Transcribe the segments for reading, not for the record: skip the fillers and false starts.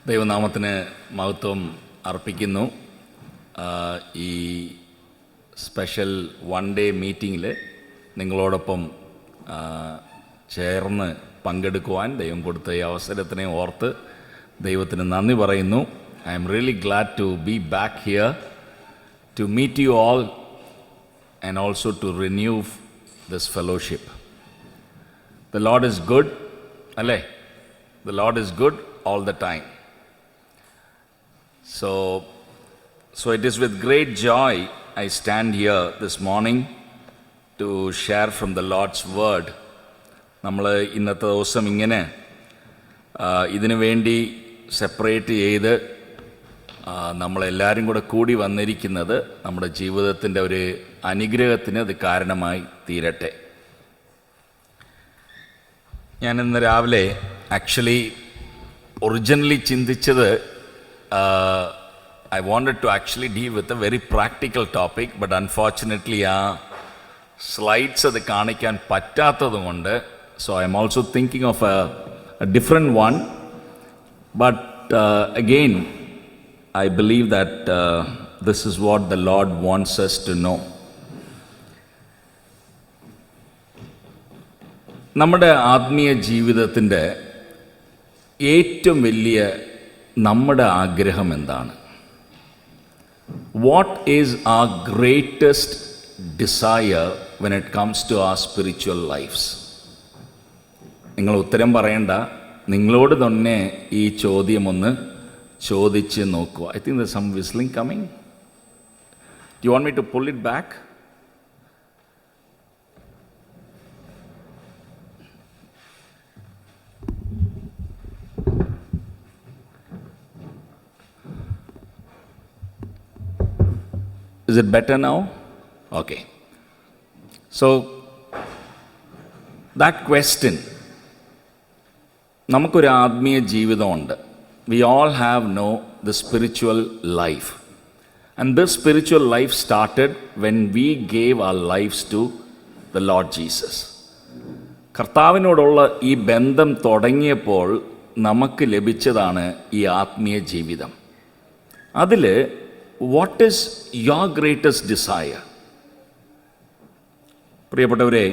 ദൈവനാമത്തിന് മഹത്വം അർപ്പിക്കുന്നു. ഈ സ്പെഷ്യൽ വൺ ഡേ മീറ്റിങ്ങിൽ നിങ്ങളോടൊപ്പം ചേർന്ന് പങ്കെടുക്കുവാൻ ദൈവം കൊടുത്ത ഈ അവസരത്തിനെ ഓർത്ത് ദൈവത്തിന് നന്ദി പറയുന്നു. I am really glad to be back here to meet you all and also to renew this fellowship. The Lord is good, അല്ലേ? The Lord is good all the time. So it is with great joy I stand here this morning to share from the Lord's word. നമ്മൾ ഇന്നത്തെ ദിവസം ഇങ്ങനെ ഇതിനു വേണ്ടി separate ചെയ്ത് നമ്മളെല്ലാവരും കൂടെ കൂടി വന്നിരിക്കുന്നത് നമ്മുടെ ജീവിതത്തിൻ്റെ ഒരു അനുഗ്രഹത്തിന് അത് കാരണമായി തീരട്ടെ. ഞാനിന്ന് രാവിലെ ആക്ച്വലി ഒറിജിനലി ചിന്തിച്ചത് I wanted to actually deal with a very practical topic, but unfortunately ആ സ്ലൈഡ്സ് അത് കാണിക്കാൻ പറ്റാത്തതുകൊണ്ട് so I am also thinking of a different one, but again I believe that this is what the Lord wants us to know. നമ്മുടെ ആത്മീയ ജീവിതത്തിൻ്റെ ഏറ്റവും വലിയ നമ്മുടെ ആഗ്രഹം എന്താണ്? What is our greatest desire when it comes to our spiritual lives? നിങ്ങൾ ഉത്തരം പറയണ്ട, നിങ്ങളോട് തന്നെ ഈ ചോദ്യം ഒന്ന് ചോദിച്ച് നോക്കുക. I think there's some whistling coming. Do you want me to pull it back? Is it better now? Okay. So, that question, നമുക്കൊരു ആത്മീയ ജീവിതമുണ്ട്. We all have the spiritual life. And this spiritual life started when we gave our lives to the Lord Jesus. കർത്താവിനോടുള്ള ഈ ബന്ധം തുടങ്ങിയപ്പോൾ നമുക്ക് ലഭിച്ചതാണ് ഈ ആത്മീയ ജീവിതം. അതിൽ what is your greatest desire? പ്രിയപ്പെട്ടവരെ,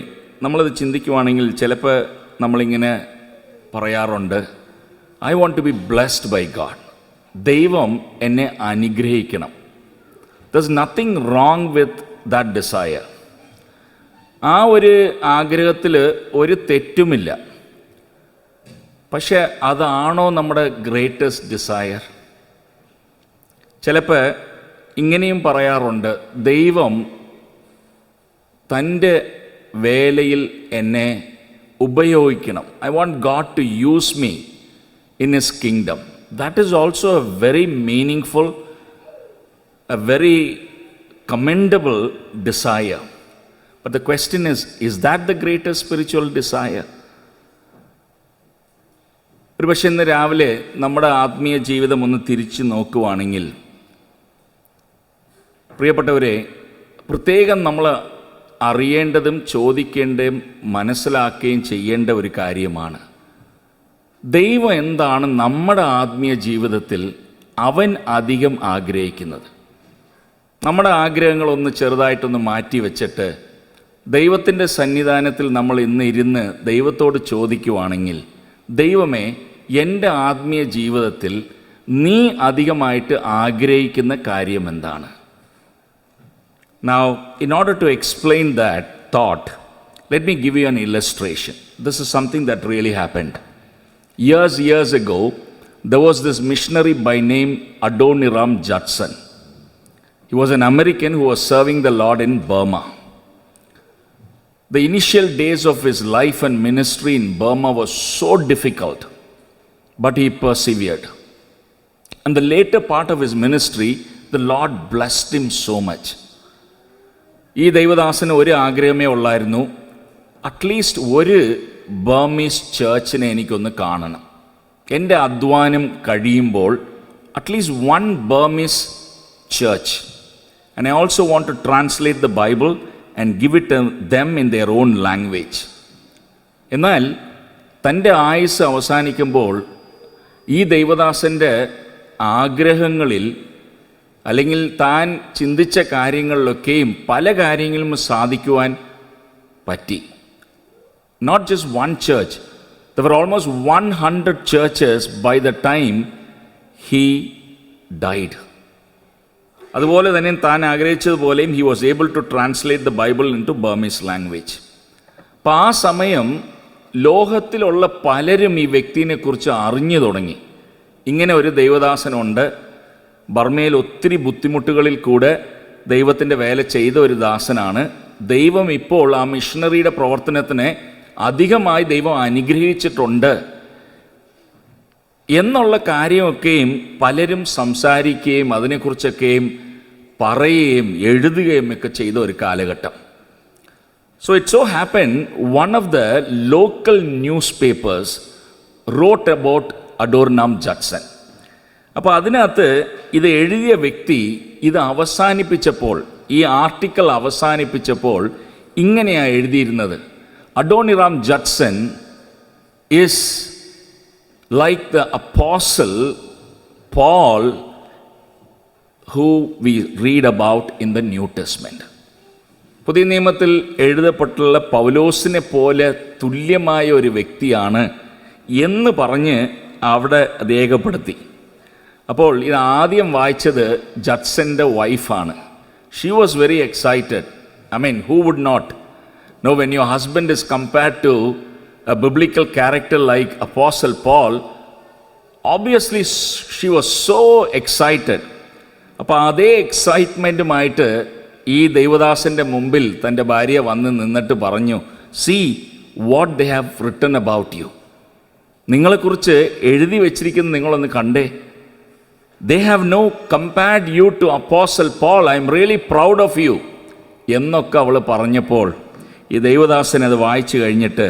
നമ്മളത് ചിന്തിക്കുവാണെങ്കിൽ ചിലപ്പോൾ നമ്മളിങ്ങനെ പറയാറുണ്ട്, I want to be blessed by God. ദൈവം എന്നെ അനുഗ്രഹിക്കണം. There is nothing wrong with that desire. ആ ഒരു ആഗ്രഹത്തിൽ ഒരു തെറ്റുമില്ല. പക്ഷെ അതാണോ നമ്മുടെ ഗ്രേറ്റസ്റ്റ് ഡിസയർ? ചിലപ്പോൾ ഇങ്ങനെയും പറയാറുണ്ട്, ദൈവം തൻ്റെ വേലയിൽ എന്നെ ഉപയോഗിക്കണം. I want God to use me in his kingdom. That is also a very meaningful, a very commendable desire. But the question is that the greatest spiritual desire? ഒരു പക്ഷേ ഇന്ന് രാവിലെ നമ്മുടെ ആത്മീയ ജീവിതം ഒന്ന് തിരിച്ചു നോക്കുവാണെങ്കിൽ, പ്രിയപ്പെട്ടവരെ, പ്രത്യേകം നമ്മൾ അറിയേണ്ടതും ചോദിക്കേണ്ടതും മനസ്സിലാക്കുകയും ചെയ്യേണ്ട ഒരു കാര്യമാണ്, ദൈവം എന്താണ് നമ്മുടെ ആത്മീയ ജീവിതത്തിൽ അവൻ അധികം ആഗ്രഹിക്കുന്നത്? നമ്മുടെ ആഗ്രഹങ്ങളൊന്ന് ചെറുതായിട്ടൊന്ന് മാറ്റി വെച്ചിട്ട് ദൈവത്തിൻ്റെ സന്നിധാനത്തിൽ നമ്മൾ ഇന്ന് ഇരുന്ന് ദൈവത്തോട് ചോദിക്കുവാണെങ്കിൽ, ദൈവമേ, എൻ്റെ ആത്മീയ ജീവിതത്തിൽ നീ അധികമായിട്ട് ആഗ്രഹിക്കുന്ന കാര്യം എന്താണ്? Now, in order to explain that thought, let me give you an illustration. This is something that really happened. Years ago, there was this missionary by name Adoniram Judson. He was an American who was serving the Lord in Burma. The initial days of his life and ministry in Burma was so difficult, but he persevered. And the later part of his ministry, the Lord blessed him so much. ഈ ദൈവദാസന് ഒരു ആഗ്രഹമേ ഉള്ളായിരുന്നു, at least ഒരു Burmese ചേർച്ചിനെ എനിക്കൊന്ന് കാണണം. എൻ്റെ അധ്വാനം കഴിയുമ്പോൾ at least one Burmese church. And I also want to translate the Bible and give it them in their own language. എന്നാൽ തൻ്റെ ആയുസ് അവസാനിക്കുമ്പോൾ ഈ ദൈവദാസൻ്റെ ആഗ്രഹങ്ങളിൽ അല്ലെങ്കിൽ താൻ ചിന്തിച്ച കാര്യങ്ങളിലൊക്കെയും പല കാര്യങ്ങളും സാധിക്കുവാൻ പറ്റി. Not just one church, there were almost 100 churches by the time he died. അതുപോലെ തന്നെ താൻ ആഗ്രഹിച്ചതുപോലെയും he was able to translate the Bible into Burmese language. അപ്പോൾ ആ സമയം ലോകത്തിലുള്ള പലരും ഈ വ്യക്തിയെക്കുറിച്ച് അറിഞ്ഞു തുടങ്ങി. ഇങ്ങനെ ഒരു ദൈവദാസനുണ്ട്, ബർമയിൽ ഒത്തിരി ബുദ്ധിമുട്ടുകളിൽ കൂടെ ദൈവത്തിൻ്റെ വേല ചെയ്ത ഒരു ദാസനാണ്. ദൈവം ഇപ്പോൾ ആ മിഷണറിയുടെ പ്രവർത്തനത്തിനെ അധികമായി ദൈവം അനുഗ്രഹിച്ചിട്ടുണ്ട് എന്നുള്ള കാര്യമൊക്കെയും പലരും സംസാരിക്കുകയും അതിനെക്കുറിച്ചൊക്കെയും പറയുകയും എഴുതുകയും ഒക്കെ ചെയ്ത ഒരു കാലഘട്ടം. So it so happened one of the local newspapers wrote about Adoniram Judson. അപ്പോൾ അതിനകത്ത് ഇത് എഴുതിയ വ്യക്തി ഇത് അവസാനിപ്പിച്ചപ്പോൾ, ഈ ആർട്ടിക്കിൾ അവസാനിപ്പിച്ചപ്പോൾ ഇങ്ങനെയാണ് എഴുതിയിരുന്നത്: Adoniram Judson is like the apostle Paul who we read about in the New Testament. പുതിയ നിയമത്തിൽ എഴുതപ്പെട്ടുള്ള പൗലോസിനെ പോലെ തുല്യമായ ഒരു വ്യക്തിയാണ് എന്ന് പറഞ്ഞ് അവിടെ രേഖപ്പെടുത്തി. അപ്പോൾ ഇത് ആദ്യം വായിച്ചത് ജഡ്സൻ്റെ വൈഫാണ്. She was very excited. I mean, who would not? No, when your husband is compared to a biblical character like Apostle Paul, obviously she was so excited. അപ്പോൾ അതേ എക്സൈറ്റ്മെൻറ്റുമായിട്ട് ഈ ദൈവദാസൻ്റെ മുമ്പിൽ തൻ്റെ ഭാര്യ വന്ന് നിന്നിട്ട് പറഞ്ഞു, see what they have written about you. നിങ്ങളെക്കുറിച്ച് എഴുതി വച്ചിരിക്കുന്നത് നിങ്ങളൊന്ന് കണ്ടേ. They have no compared you to Apostle Paul. I am really proud of you. എന്നൊക്കെ അവൾ പറഞ്ഞപ്പോൾ ഈ ദൈവദാസൻ അത് വായിച്ചു കഴിഞ്ഞിട്ട്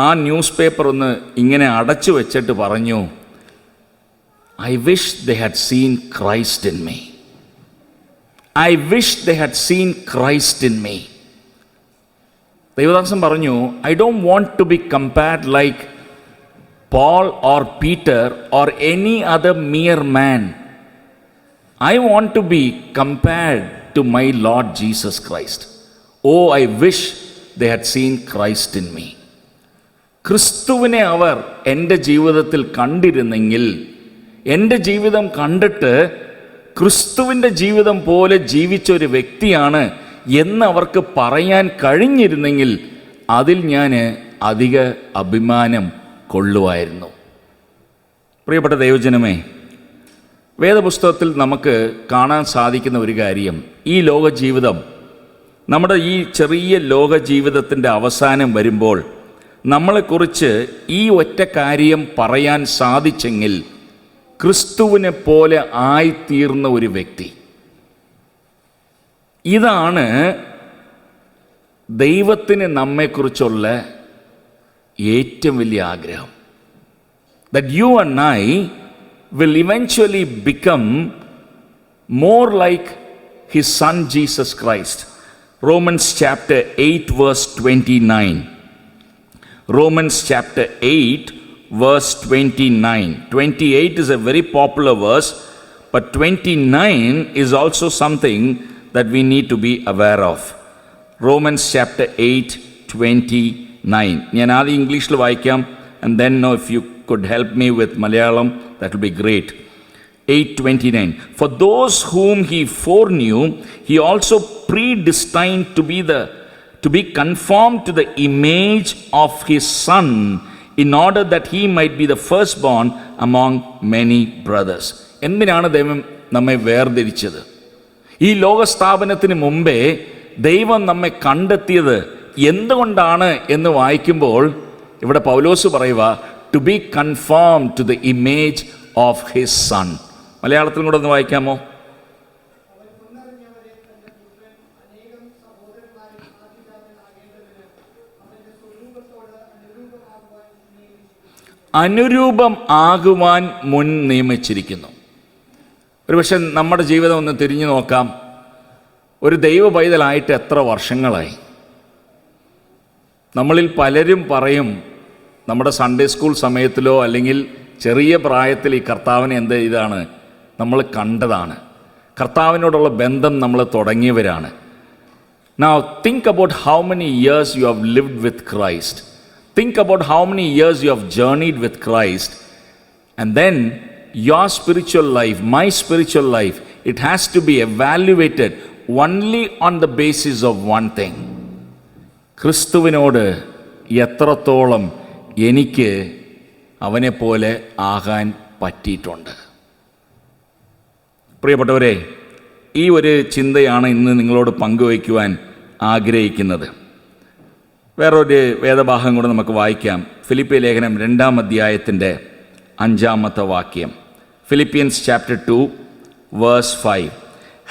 ആ ന്യൂസ് പേപ്പർ ഒന്ന് ഇങ്ങനെ അടച്ചു വെച്ചിട്ട് പറഞ്ഞു, I wish they had seen Christ in me. I wish they had seen Christ in me. ദൈവദാസൻ പറഞ്ഞു, I don't want to be compared like Paul or Peter or any other mere man. I want to be compared to my Lord Jesus Christ. Oh, I wish they had seen Christ in me. ക്രിസ്തുവിനെ അവർ എൻ്റെ ജീവിതത്തിൽ കണ്ടിരുന്നെങ്കിൽ, എൻ്റെ ജീവിതം കണ്ടിട്ട് ക്രിസ്തുവിൻ്റെ ജീവിതം പോലെ ജീവിച്ച ഒരു വ്യക്തിയാണ് എന്ന് അവർക്ക് പറയാൻ കഴിഞ്ഞിരുന്നെങ്കിൽ അതിൽ ഞാൻ അധിക അഭിമാനം കൊള്ളുമായിരുന്നു. പ്രിയപ്പെട്ട ദൈവജനമേ, വേദപുസ്തകത്തിൽ നമുക്ക് കാണാൻ സാധിക്കുന്ന ഒരു കാര്യം, ഈ ലോക ജീവിതം, നമ്മുടെ ഈ ചെറിയ ലോക ജീവിതത്തിൻ്റെ അവസാനം വരുമ്പോൾ നമ്മളെക്കുറിച്ച് ഈ ഒറ്റ കാര്യം പറയാൻ സാധിച്ചെങ്കിൽ ക്രിസ്തുവിനെ പോലെ ആയിത്തീർന്ന ഒരു വ്യക്തി. ഇതാണ് ദൈവത്തിന് നമ്മെക്കുറിച്ചുള്ള ഏറ്റവും വലിയ ആഗ്രഹം. That you and I will eventually become more like his son Jesus Christ. Romans chapter 8 verse 29. Romans chapter 8 verse 29. 28 is a very popular verse, but 29 is also something that we need to be aware of. Romans chapter 8 29. ഞാൻ ആദ്യം ഇംഗ്ലീഷിൽ വായിക്കാം, and then if you could help me with Malayalam, that will be great. 8:29. For those whom he foreknew, he also predestined to be conformed to the image of his son, in order that he might be the firstborn among many brothers. എന്തിനാണ് ദൈവം നമ്മെ വേർതിരിച്ചത്? ഈ ലോകസ്ഥാപനത്തിന് മുമ്പേ ദൈവം നമ്മെ കണ്ടെത്തിയത് എന്തുകൊണ്ടാണ് എന്ന് വായിക്കുമ്പോൾ ഇവിടെ പൗലോസ് പറയുക, to be conform to the image of his son. മലയാളത്തിലും കൂടെ ഒന്ന് വായിക്കാമോ? അനുരൂപം ആകുവാൻ മുൻ നിയമിച്ചിരിക്കുന്നു. ഒരുപക്ഷെ നമ്മുടെ ജീവിതം ഒന്ന് തിരിഞ്ഞു നോക്കാം. ഒരു ദൈവ പൈതലായിട്ട് എത്ര വർഷങ്ങളായി? നമ്മളിൽ പലരും പറയും, നമ്മുടെ സൺഡേ സ്കൂൾ സമയത്തിലോ അല്ലെങ്കിൽ ചെറിയ പ്രായത്തിൽ ഈ കർത്താവിനെ ഇതാണ് നമ്മൾ കണ്ടതാണ്. കർത്താവിനോടുള്ള ബന്ധം നമ്മൾ തുടങ്ങിയവരാണ്. Now think about how many years you have lived with Christ. Think about how many years you have journeyed with Christ. And then your spiritual life, my spiritual life, it has to be evaluated only on the basis of one thing. ക്രിസ്തുവിനോട് എത്രത്തോളം എനിക്ക് അവനെപ്പോലെ ആകാൻ പറ്റിയിട്ടുണ്ട്. പ്രിയപ്പെട്ടവരെ, ഈ ഒരു ചിന്തയാണ് ഇന്ന് നിങ്ങളോട് പങ്കുവയ്ക്കുവാൻ ആഗ്രഹിക്കുന്നത്. വേറൊരു വേദഭാഗം കൂടെ നമുക്ക് വായിക്കാം. ഫിലിപ്പിയ ലേഖനം 2-ാം അധ്യായത്തിൻ്റെ 5-ാമത്തെ വാക്യം. Philippians chapter 2 verse 5.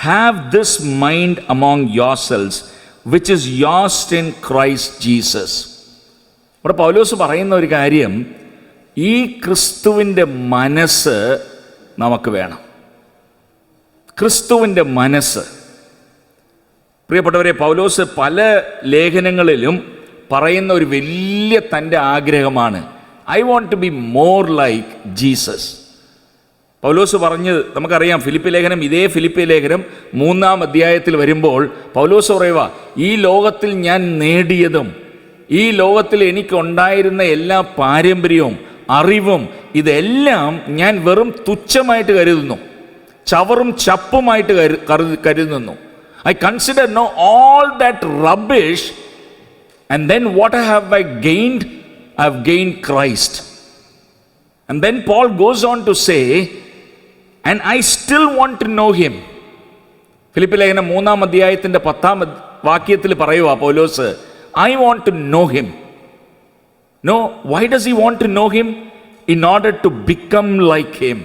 Have this mind among yourselves, which is yours in Christ Jesus. ഇവിടെ പൗലോസ് പറയുന്ന ഒരു കാര്യം, ഈ ക്രിസ്തുവിൻ്റെ മനസ്സ് നമുക്ക് വേണം. ക്രിസ്തുവിൻ്റെ മനസ്സ്. പ്രിയപ്പെട്ടവരെ, പൗലോസ് പല ലേഖനങ്ങളിലും പറയുന്ന ഒരു വലിയ തൻ്റെ ആഗ്രഹമാണ്, I want to be more like Jesus. Paulos പറഞ്ഞ് നമുക്കറിയാം, ഫിലിപ്പി ലേഖനം 3-ാം അധ്യായത്തിൽ വരുമ്പോൾ പൗലോസ് പറയുക, ഈ ലോകത്തിൽ ഞാൻ നേടിയതും ഈ ലോകത്തിൽ എനിക്കുണ്ടായിരുന്ന എല്ലാ പാരമ്പര്യവും അറിവും ഇതെല്ലാം ഞാൻ വെറും തുച്ഛമായിട്ട് കരുതുന്നു, ചവറും ചപ്പുമായിട്ട് കരുതുന്നു. I consider now all that rubbish, and then what have I gained? I have gained Christ. And then Paul goes on to say, and I still want to know him. Philippi ലേഖനം 3-ാം അധ്യായത്തിൻ്റെ 10-ാം വാക്യത്തിൽ പറയുക പൗലോസ്, I want to know him. No, why does he want to know him? In order to become like him.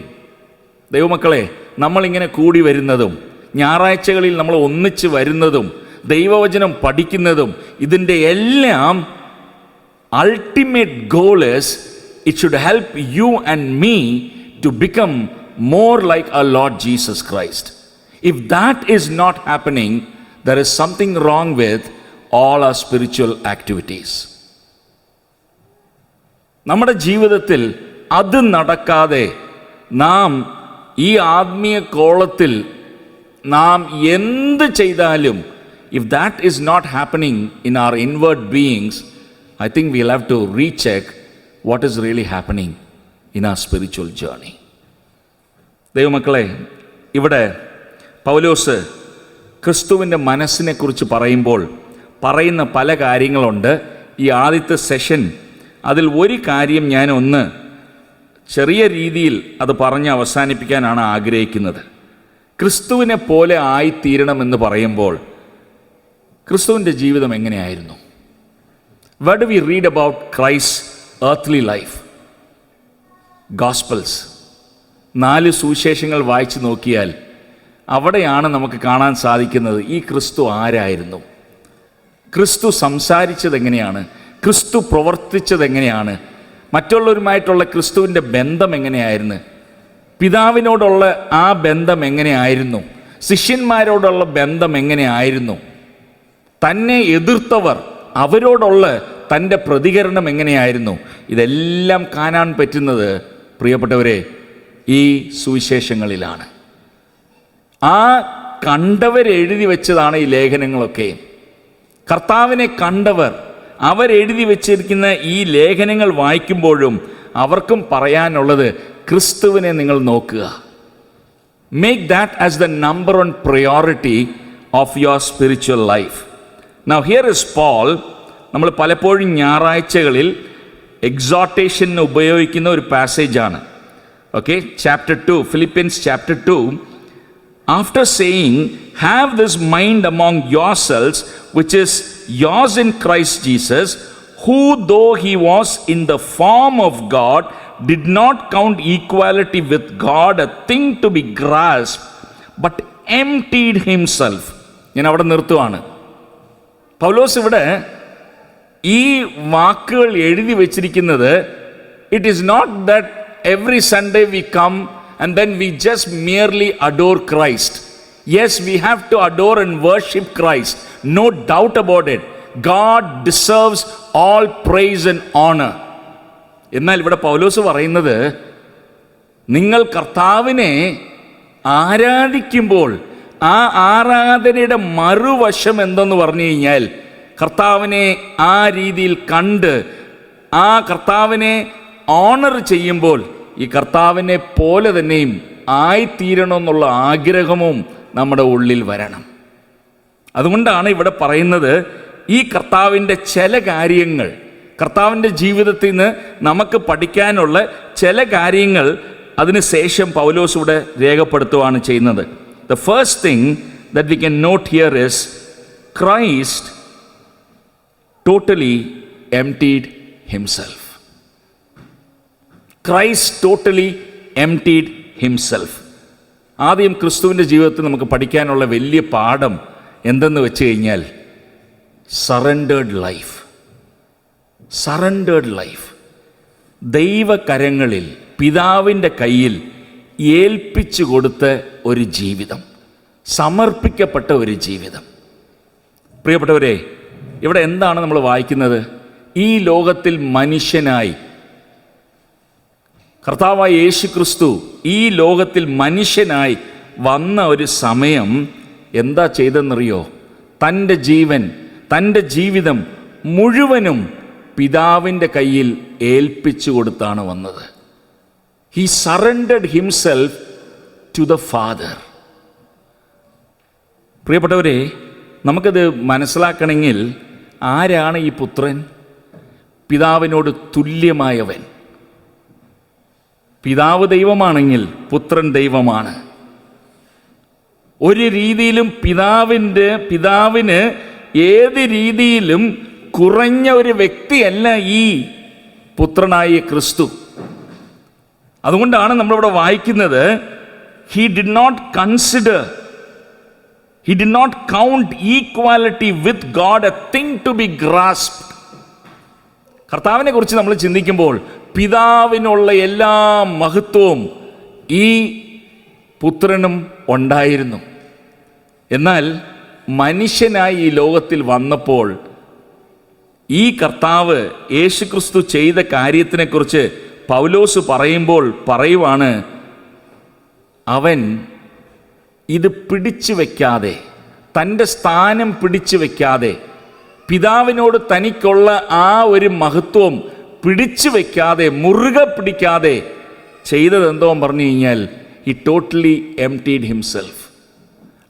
ദൈവമക്കളെ, നമ്മളിങ്ങനെ കൂടി വരുന്നതും ഞായറാഴ്ചകളിൽ നമ്മൾ ഒന്നിച്ച് വരുന്നതും ദൈവവചനം പഠിക്കുന്നതും ഇതിൻ്റെ എല്ലാം ultimate goal is it should help you and me to become more like our Lord Jesus Christ. If that is not happening, there is something wrong with all our spiritual activities. നമ്മുടെ ജീവിതത്തിൽ അത് നടക്കാതെ നാം ഈ ആത്മീയ കോളത്തിൽ നാം എന്ത് ചെയ്താലും, if that is not happening in our inward beings, I think we'll have to recheck what is really happening in our spiritual journey. ദൈവമക്കളെ, ഇവിടെ പൗലോസ് ക്രിസ്തുവിൻ്റെ മനസ്സിനെക്കുറിച്ച് പറയുമ്പോൾ പറയുന്ന പല കാര്യങ്ങളുണ്ട്. ഈ ആദ്യത്തെ സെഷൻ അതിൽ ഒരു കാര്യം ഞാൻ ചെറിയ രീതിയിൽ അത് പറഞ്ഞ് അവസാനിപ്പിക്കാനാണ് ആഗ്രഹിക്കുന്നത്. ക്രിസ്തുവിനെ പോലെ ആയിത്തീരണമെന്ന് പറയുമ്പോൾ ക്രിസ്തുവിൻ്റെ ജീവിതം എങ്ങനെയായിരുന്നു? Where do we read about Christ's earthly life? Gospels. 4 സുവിശേഷങ്ങൾ വായിച്ചു നോക്കിയാൽ അവിടെയാണ് നമുക്ക് കാണാൻ സാധിക്കുന്നത് ഈ ക്രിസ്തു ആരായിരുന്നു, ക്രിസ്തു സംസാരിച്ചത് എങ്ങനെയാണ്, ക്രിസ്തു പ്രവർത്തിച്ചത് എങ്ങനെയാണ്, മറ്റുള്ളവരുമായിട്ടുള്ള ക്രിസ്തുവിൻ്റെ ബന്ധം എങ്ങനെയായിരുന്നു, പിതാവിനോടുള്ള ആ ബന്ധം എങ്ങനെയായിരുന്നു, ശിഷ്യന്മാരോടുള്ള ബന്ധം എങ്ങനെയായിരുന്നു, തന്നെ എതിർത്തവർ അവരോടുള്ള തൻ്റെ പ്രതികരണം എങ്ങനെയായിരുന്നു. ഇതെല്ലാം കാണാൻ പറ്റുന്നത് പ്രിയപ്പെട്ടവരെ ഈ സുവിശേഷങ്ങളിലാണ്. ആ കണ്ടവരെഴുതി വെച്ചതാണ് ഈ ലേഖനങ്ങളൊക്കെ. കർത്താവിനെ കണ്ടവർ അവരെഴുതി വെച്ചിരിക്കുന്ന ഈ ലേഖനങ്ങൾ വായിക്കുമ്പോഴും അവർക്കും പറയാനുള്ളത് ക്രിസ്തുവിനെ നിങ്ങൾ നോക്കുക. Make that as the number 1 priority of your spiritual life. Now here is Paul. നമ്മൾ പലപ്പോഴും ഞായറാഴ്ചകളിൽ എക്സോർട്ടേഷന് ഉപയോഗിക്കുന്ന ഒരു പാസേജാണ്. Okay, chapter 2, Philippians chapter 2, after saying, have this mind among yourselves, which is yours in Christ Jesus, who though he was in the form of God, did not count equality with God a thing to be grasped, but emptied himself. ഞാൻ അവിടെ നിർത്തുവാണ്. പൗലോസ് ഇവിടെ ഈ വാക്കുകൾ എഴുതി വച്ചിരിക്കുന്നത്, it is not that every Sunday we come and then we just merely adore Christ. Yes, we have to adore and worship Christ. No doubt about it. God deserves all praise and honor. എന്നാൽ ഇവിടെ പൗലോസ് പറയുന്നത് നിങ്ങൾ കർത്താവിനെ ആരാധിക്കുമ്പോൾ ആ ആരാധനയുടെ മറുവശം എന്തെന്ന് പറഞ്ഞു കഴിഞ്ഞാൽ, കർത്താവിനെ ആ രീതിയിൽ കണ്ട് ആ കർത്താവിനെ ഓണർ ചെയ്യുമ്പോൾ ഈ കർത്താവിനെ പോലെ തന്നെയും ആയിത്തീരണമെന്നുള്ള ആഗ്രഹവും നമ്മുടെ ഉള്ളിൽ വരണം. അതുകൊണ്ടാണ് ഇവിടെ പറയുന്നത്, ഈ കർത്താവിൻ്റെ ചില കാര്യങ്ങൾ, കർത്താവിൻ്റെ ജീവിതത്തിൽ നിന്ന് നമുക്ക് പഠിക്കാനുള്ള ചില കാര്യങ്ങൾ അതിനുശേഷം പൗലോസ് ഇവിടെ രേഖപ്പെടുത്തുകയാണ് ചെയ്യുന്നത്. The first thing that we can note here is Christ totally emptied himself. Christ totally emptied himself. ആദ്യം ക്രിസ്തുവിൻ്റെ ജീവിതത്തിൽ നമുക്ക് പഠിക്കാനുള്ള വലിയ പാഠം എന്തെന്ന് വെച്ച് കഴിഞ്ഞാൽ, സറണ്ടേർഡ് ലൈഫ്. Surrendered life. ദൈവകരങ്ങളിൽ, പിതാവിൻ്റെ കയ്യിൽ ഏൽപ്പിച്ചു കൊടുത്ത ഒരു ജീവിതം, സമർപ്പിക്കപ്പെട്ട ഒരു ജീവിതം. പ്രിയപ്പെട്ടവരെ, ഇവിടെ എന്താണ് നമ്മൾ വായിക്കുന്നത്? ഈ ലോകത്തിൽ മനുഷ്യനായി കർത്താവായ യേശു ക്രിസ്തു ഈ ലോകത്തിൽ മനുഷ്യനായി വന്ന ഒരു സമയം എന്താ ചെയ്തെന്നറിയോ? തൻ്റെ ജീവൻ, തൻ്റെ ജീവിതം മുഴുവനും പിതാവിൻ്റെ കയ്യിൽ ഏൽപ്പിച്ചു കൊടുത്താണ് വന്നത്. He surrendered himself to the Father. പ്രിയപ്പെട്ടവരെ, നമുക്കത് മനസ്സിലാക്കണമെങ്കിൽ ആരാണ് ഈ പുത്രൻ? പിതാവിനോട് തുല്യമായവൻ. പിതാവ് ദൈവമാണെങ്കിൽ പുത്രൻ ദൈവമാണ്. ഒരു രീതിയിലും പിതാവിന് ഏത് രീതിയിലും കുറഞ്ഞ ഒരു വ്യക്തിയല്ല ഈ പുത്രനായ ക്രിസ്തു. അതുകൊണ്ടാണ് നമ്മളിവിടെ വായിക്കുന്നത്, he did not count equality with God a thing to be grasped. കർത്താവിനെ കുറിച്ച് നമ്മൾ ചിന്തിക്കുമ്പോൾ പിതാവിനുള്ള എല്ലാ മഹത്വവും ഈ പുത്രനും ഉണ്ടായിരുന്നു. എന്നാൽ മനുഷ്യനായി ഈ ലോകത്തിൽ വന്നപ്പോൾ ഈ കർത്താവ് യേശുക്രിസ്തു ചെയ്ത കാര്യത്തിനെക്കുറിച്ച് പൗലോസ് പറയുവാണ്, അവൻ ഇത് പിടിച്ചു വയ്ക്കാതെ, തൻ്റെ സ്ഥാനം പിടിച്ചു വയ്ക്കാതെ, പിതാവിനോട് തനിക്കുള്ള ആ ഒരു മഹത്വം പിടിച്ചു വയ്ക്കാതെ, മുറുകെ പിടിക്കാതെ ചെയ്തതെന്തോ പറഞ്ഞു കഴിഞ്ഞാൽ, he totally emptied himself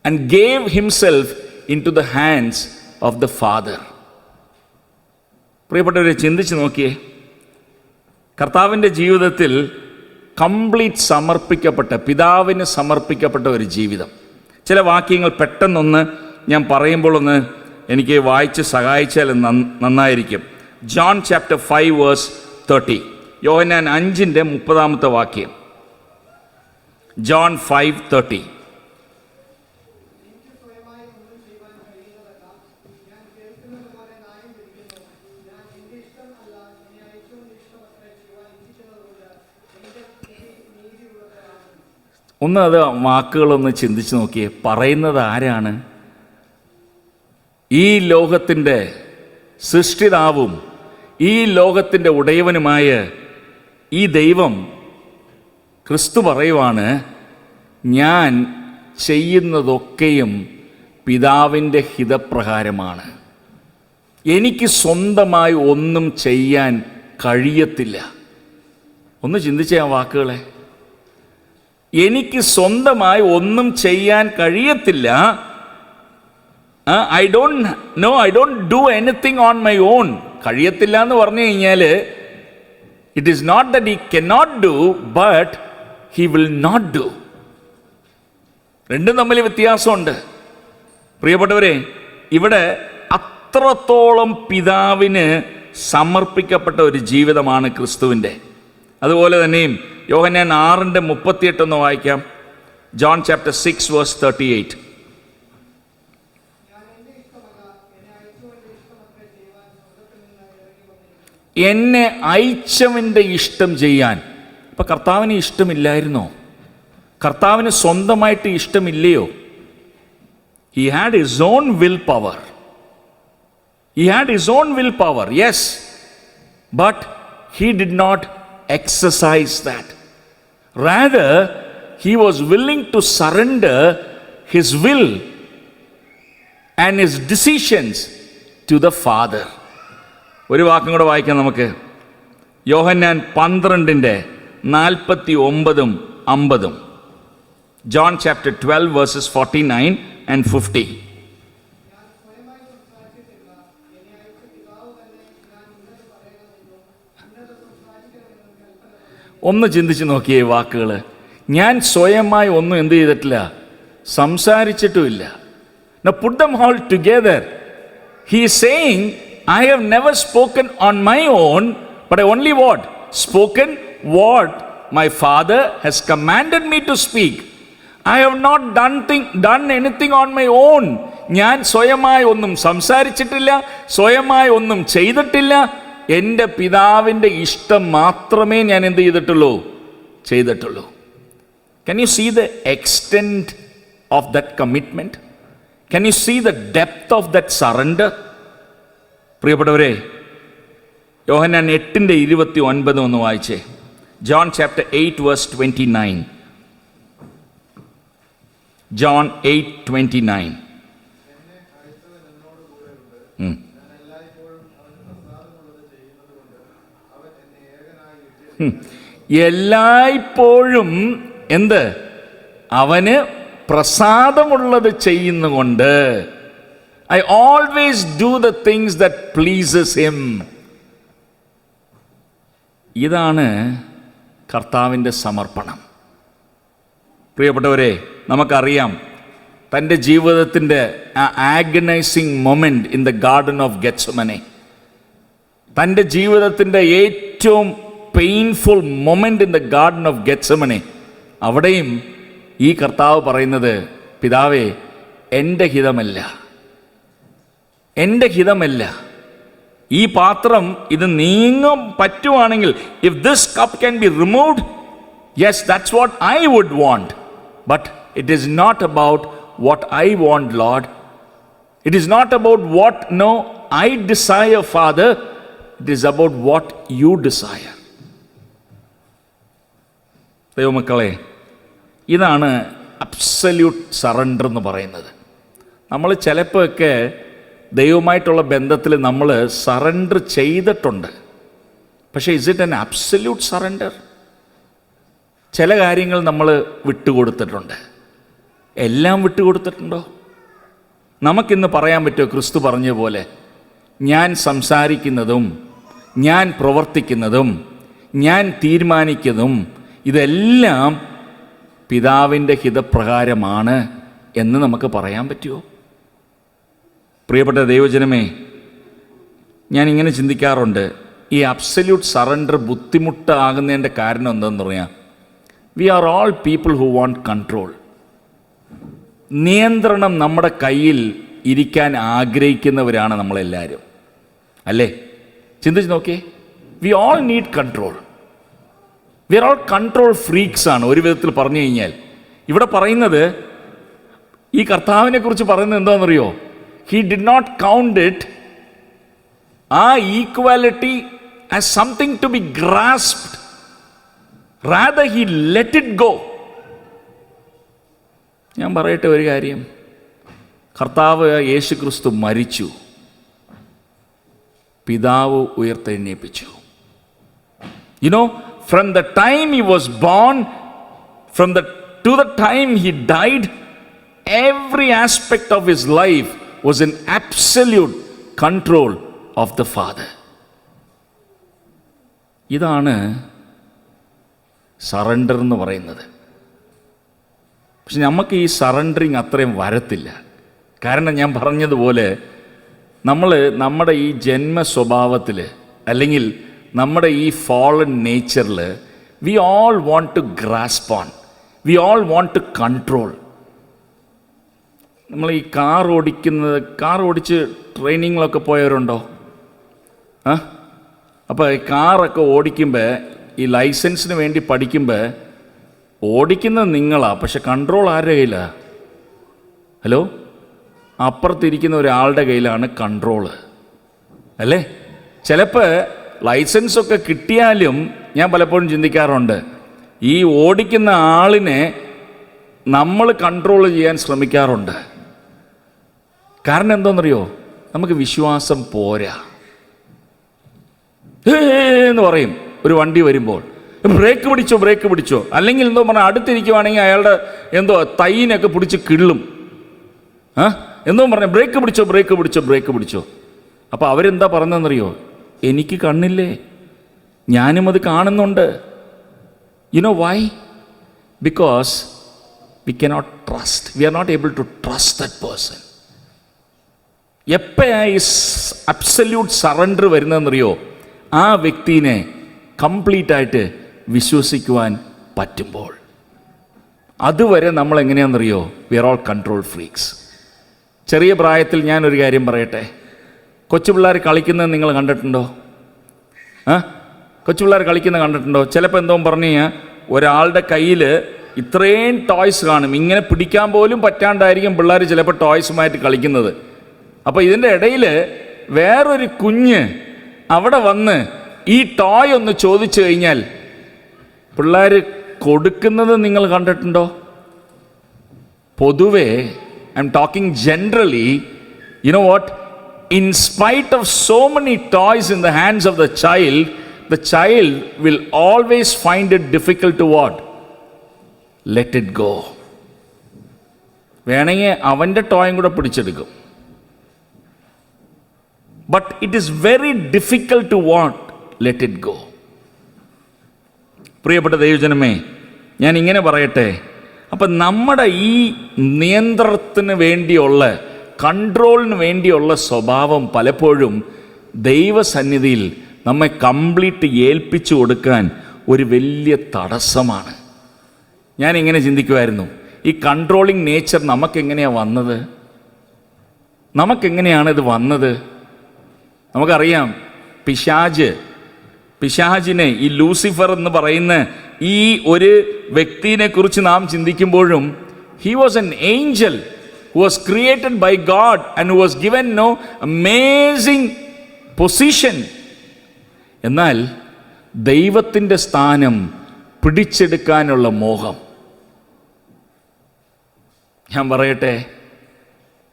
and gave himself into the hands of the Father. പ്രിയപ്പെട്ടവരെ, ചിന്തിച്ച് നോക്കിയേ, കർത്താവിൻ്റെ ജീവിതത്തിൽ കംപ്ലീറ്റ് സമർപ്പിക്കപ്പെട്ട, പിതാവിന് സമർപ്പിക്കപ്പെട്ട ഒരു ജീവിതം. ചില വാക്യങ്ങൾ പെട്ടെന്നൊന്ന് ഞാൻ പറയുമ്പോൾ ഒന്ന് എനിക്ക് വായിച്ച് സഹായിച്ചാൽ നന്നായിരിക്കും. John chapter 5 verse 30. യോഹന്നാൻ 5:30 വാക്യം. ജോൺ 5:30. ഒന്ന് അത് വാക്കുകളൊന്ന് ചിന്തിച്ച് നോക്കിയേ. പറയുന്നത് ആരാണ്? ഈ ലോകത്തിൻ്റെ സൃഷ്ടിതാവും ഈ ലോകത്തിൻ്റെ ഉടയവനുമായ ഈ ദൈവം ക്രിസ്തു പറയുവാണ്, ഞാൻ ചെയ്യുന്നതൊക്കെയും പിതാവിൻ്റെ ഹിതപ്രകാരമാണ്. എനിക്ക് സ്വന്തമായി ഒന്നും ചെയ്യാൻ കഴിയത്തില്ല. ഒന്ന് ചിന്തിച്ചേ ആ വാക്കുകളെ. എനിക്ക് സ്വന്തമായി ഒന്നും ചെയ്യാൻ കഴിയത്തില്ല. I don't do anything on my own. കഴിയത്തില്ല എന്ന് പറഞ്ഞു കഴിഞ്ഞാൽ it is not that he cannot do, but he will not do. രണ്ടും തമ്മിൽ വ്യത്യാസമുണ്ട്. പ്രിയപ്പെട്ടവരെ, ഇവിടെ അത്രത്തോളം പിതാവിന് സമർപ്പിക്കപ്പെട്ട ഒരു ജീവിതമാണ് ക്രിസ്തുവിൻ്റെ. അതുപോലെ തന്നെയും യോഹന്നാൻ 6:38 ഒന്ന് വായിക്കാം. John chapter 6 verse 38. എന്നെ അയച്ചവൻ്റെ ഇഷ്ടം ചെയ്യാൻ. അപ്പം കർത്താവിന് ഇഷ്ടമില്ലായിരുന്നോ? കർത്താവിന് സ്വന്തമായിട്ട് ഇഷ്ടമില്ലയോ? He had his own willpower. Yes, but he did not exercise that. Rather, he was willing to surrender his will and his decisions to the Father. ഒരു വാക്കും കൂടെ വായിക്കാം നമുക്ക്. യോഹന്നാൻ 12:49-50. John chapter 12 verses 49 and 50. ഒന്ന് ചിന്തിച്ച് നോക്കിയേ വാക്കുകൾ. ഞാൻ സ്വയമായി ഒന്നും എന്ത് ചെയ്തിട്ടില്ല, സംസാരിച്ചിട്ടുമില്ല. Now put them all together. He is saying, I have never spoken on my own, but I only what? Spoken what my Father has commanded me to speak. I have not done anything on my own. ഞാൻ സ്വയമായി ഒന്നും സംസാരിച്ചിട്ടില്ല, സ്വയമായി ഒന്നും ചെയ്തിട്ടില്ല. എൻ്റെ പിതാവിൻ്റെ ഇഷ്ടം മാത്രമേ ഞാൻ എന്ത് ചെയ്തിട്ടുള്ളൂ. Can you see the extent of that commitment? Can you see the depth of that surrender? പ്രിയപ്പെട്ടവരെ, യോഹന്നാൻ 8:29 ഒന്ന് വായിച്ചേ. John chapter 8 verse 29. John 8:29. എല്ലായ്പ്പോഴും എന്ത്? അവന് പ്രസാദമുള്ളത് ചെയ്യുന്നുകൊണ്ട്. I always do the things that pleases him. ഇതാണ് കർത്താവിൻ്റെ സമർപ്പണം. പ്രിയപ്പെട്ടവരെ, നമുക്കറിയാം തൻ്റെ ജീവിതത്തിൻ്റെ ആ agonizing moment in the garden of Gethsemane, തൻ്റെ ജീവിതത്തിൻ്റെ ഏറ്റവും painful moment in the garden of Gethsemane, അവിടെയും ഈ കർത്താവ് പറയുന്നത്, പിതാവേ, എൻ്റെ ഹിതമല്ല, ഈ പാത്രം ഇത് നീങ്ങാൻ പറ്റുവാണെങ്കിൽ, if this cup can be removed, yes, that's what I would want, but it is not about what I want, lord. It is not about what I desire, father. It is about what you desire. ദൈവമക്കളെ, ഇതാണ് absolute surrender എന്ന് പറയുന്നത്. നമ്മൾ ചിലപ്പോഴൊക്കെ ദൈവമായിട്ടുള്ള ബന്ധത്തിൽ നമ്മൾ surrender ചെയ്തിട്ടുണ്ട്. പക്ഷേ is it an absolute surrender? ചില കാര്യങ്ങൾ നമ്മൾ വിട്ടുകൊടുത്തിട്ടുണ്ട്. എല്ലാം വിട്ടുകൊടുത്തിട്ടുണ്ടോ? നമുക്കിന്ന് പറയാൻ പറ്റുമോ ക്രിസ്തു പറഞ്ഞ പോലെ, ഞാൻ സംസാരിക്കുന്നതും ഞാൻ പ്രവർത്തിക്കുന്നതും ഞാൻ തീരുമാനിക്കുന്നതും ഇതെല്ലാം പിതാവിൻ്റെ ഹിതപ്രകാരമാണ് എന്ന് നമുക്ക് പറയാൻ പറ്റുമോ? പ്രിയപ്പെട്ട ദൈവജനമേ, ഞാനിങ്ങനെ ചിന്തിക്കാറുണ്ട്, ഈ അബ്സല്യൂട്ട് സറണ്ടർ ബുദ്ധിമുട്ടാകുന്നതിൻ്റെ കാരണം എന്താണെന്ന് പറയാം. We are all people who want control. നിയന്ത്രണം നമ്മുടെ കയ്യിൽ ഇരിക്കാൻ ആഗ്രഹിക്കുന്നവരാണ് നമ്മളെല്ലാവരും, അല്ലേ? ചിന്തിച്ച് നോക്കിയേ. We all need control. We are all control freaks ആണ് ഒരു വിധത്തിൽ പറഞ്ഞു കഴിഞ്ഞാൽ. ഇവിടെ പറയുന്നത്, ഈ കർത്താവിനെ കുറിച്ച് പറയുന്നത് എന്താണെന്നറിയോ? He did not count it, ആ equality, as something to be grasped. Rather, he let it go. ഞാൻ പറയട്ടെ ഒരു കാര്യം. കർത്താവ് യേശു ക്രിസ്തു മരിച്ചു, പിതാവ് ഉയർത്തെഴുന്നേൽപ്പിച്ചു. You know, from the time he was born, to the time he died, every aspect of his life was in absolute control of the Father. ഇതാണ് surrender എന്ന് പറയുന്നത്. പക്ഷെ നമുക്ക് ഈ സറണ്ടറിങ് അത്രയും വരത്തില്ല. കാരണം ഞാൻ പറഞ്ഞതുപോലെ, നമ്മൾ നമ്മുടെ ഈ ജന്മ സ്വഭാവത്തിൽ, അല്ലെങ്കിൽ നമ്മുടെ ഈ ഫോളൻ നേച്ചറിൽ, we all want to grasp on, we all want to control. നമ്മൾ ഈ കാർ ഓടിച്ച് ട്രെയിനിങ്ങിലൊക്കെ പോയവരുണ്ടോ? അപ്പോൾ ഈ കാറൊക്കെ ഓടിക്കുമ്പോൾ, ഈ ലൈസൻസിന് വേണ്ടി പഠിക്കുമ്പോൾ ഓടിക്കുന്നത് നിങ്ങളാണ്, പക്ഷെ കൺട്രോൾ ആരുടെ കയ്യിലാണ്? ഹലോ, അപ്പുറത്തിരിക്കുന്ന ഒരാളുടെ കയ്യിലാണ് കൺട്രോള്, അല്ലേ? ചിലപ്പോൾ ലൈസൻസൊക്കെ കിട്ടിയാലും ഞാൻ പലപ്പോഴും ചിന്തിക്കാറുണ്ട്, ഈ ഓടിക്കുന്ന ആളിനെ നമ്മൾ കൺട്രോൾ ചെയ്യാൻ ശ്രമിക്കാറുണ്ട്. കാരണം എന്താണെന്നറിയോ? നമുക്ക് വിശ്വാസം പോരാ. എന്ന് പറയും ഒരു വണ്ടി വരുമ്പോൾ, ബ്രേക്ക് പിടിച്ചോ ബ്രേക്ക് പിടിച്ചോ. അല്ലെങ്കിൽ എന്തോ പറഞ്ഞാൽ അടുത്തിരിക്കുവാണെങ്കിൽ അയാളുടെ എന്തോ തൈനൊക്കെ പിടിച്ച് കിള്ളും. എന്തോ പറഞ്ഞ ബ്രേക്ക് പിടിച്ചോ ബ്രേക്ക് പിടിച്ചോ ബ്രേക്ക് പിടിച്ചോ. അപ്പോൾ അവരെന്താ പറഞ്ഞതെന്നറിയോ? എനിക്ക് കണ്ണില്ലേ, ഞാനും അത് കാണുന്നുണ്ട്. You know why? Because we cannot trust, we are not able to trust that person. എപ്പോഴാണ് ഈ അബ്സല്യൂട്ട് സറണ്ടർ വരുന്നതെന്നറിയോ? ആ വ്യക്തിനെ കംപ്ലീറ്റായിട്ട് വിശ്വസിക്കുവാൻ പറ്റുമ്പോൾ. അതുവരെ നമ്മൾ എങ്ങനെയാണെന്നറിയോ? We are all control freaks. ചെറിയ പ്രായത്തിൽ ഞാനൊരു കാര്യം പറയട്ടെ. കൊച്ചു പിള്ളേർ കളിക്കുന്നത് നിങ്ങൾ കണ്ടിട്ടുണ്ടോ? കൊച്ചു പിള്ളേർ കളിക്കുന്നത് കണ്ടിട്ടുണ്ടോ? ചിലപ്പോൾ എന്തോ പറഞ്ഞു കഴിഞ്ഞാൽ ഒരാളുടെ കയ്യിൽ ഇത്രയും ടോയ്സ് കാണും, ഇങ്ങനെ പിടിക്കാൻ പോലും പറ്റാണ്ടായിരിക്കും പിള്ളേർ ചിലപ്പോൾ ടോയ്സുമായിട്ട് കളിക്കുന്നത്. അപ്പോൾ ഇതിൻ്റെ ഇടയിൽ വേറൊരു കുഞ്ഞ് അവിടെ വന്ന് ഈ ടോയ് ഒന്ന് ചോദിച്ചു കഴിഞ്ഞാൽ പിള്ളേർ കൊടുക്കുന്നത് നിങ്ങൾ കണ്ടിട്ടുണ്ടോ? പൊതുവേ, I am talking generally, U know what, in spite of so many toys in the hands of the child will always find it difficult to what? Let it go. വേണമെങ്കിൽ അവൻ്റെ ടോയും കൂടെ പിടിച്ചെടുക്കും. But it is very difficult to what? Let it go. പ്രിയപ്പെട്ട ദൈവജനമേ, ഞാൻ ഇങ്ങനെ പറയട്ടെ. അപ്പം നമ്മുടെ ഈ നിയന്ത്രണത്തിന് വേണ്ടിയുള്ള, കൺട്രോളിന് വേണ്ടിയുള്ള സ്വഭാവം പലപ്പോഴും ദൈവസന്നിധിയിൽ നമ്മെ കംപ്ലീറ്റ് ഏൽപ്പിച്ചു കൊടുക്കാൻ ഒരു വലിയ തടസ്സമാണ്. ഞാനിങ്ങനെ ചിന്തിക്കുമായിരുന്നു, ഈ കൺട്രോളിങ് നേച്ചർ നമുക്കെങ്ങനെയാണ് വന്നത്? നമുക്കെങ്ങനെയാണ് ഇത് വന്നത്? നമുക്കറിയാം, പിശാചിനെ, ഈ ലൂസിഫർ എന്ന് പറയുന്ന ഈ ഒരു വ്യക്തിനെ കുറിച്ച് നാം ചിന്തിക്കുമ്പോഴും, he was an angel who was created by God and who was given no amazing position. എന്നാൽ ദൈവത്തിൻ്റെ സ്ഥാനം പിടിച്ചെടുക്കാനുള്ള മോഹം. ഞാൻ പറയട്ടെ,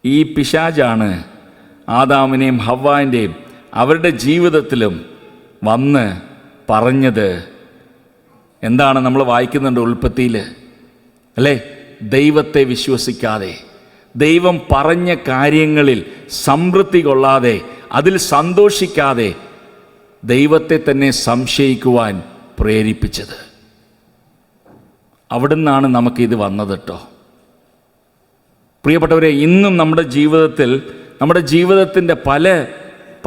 ഈ പിശാചാണ് ആദാമിനെയും ഹവ്വാൻ്റെയും അവരുടെ ജീവിതത്തിലും വന്ന് പറഞ്ഞത്. എന്താണ് നമ്മൾ വായിക്കുന്നുണ്ട് ഉൽപ്പത്തിയിൽ, അല്ലേ? ദൈവത്തെ വിശ്വസിക്കാതെ, ദൈവം പറഞ്ഞ കാര്യങ്ങളിൽ സംതൃപ്തി കൊള്ളാതെ, അതിൽ സന്തോഷിക്കാതെ ദൈവത്തെ തന്നെ സംശയിക്കുവാൻ പ്രേരിപ്പിച്ചത്. അവിടുന്നാണ് നമുക്കിത് വന്നത് കേട്ടോ. പ്രിയപ്പെട്ടവരെ, ഇന്നും നമ്മുടെ ജീവിതത്തിൻ്റെ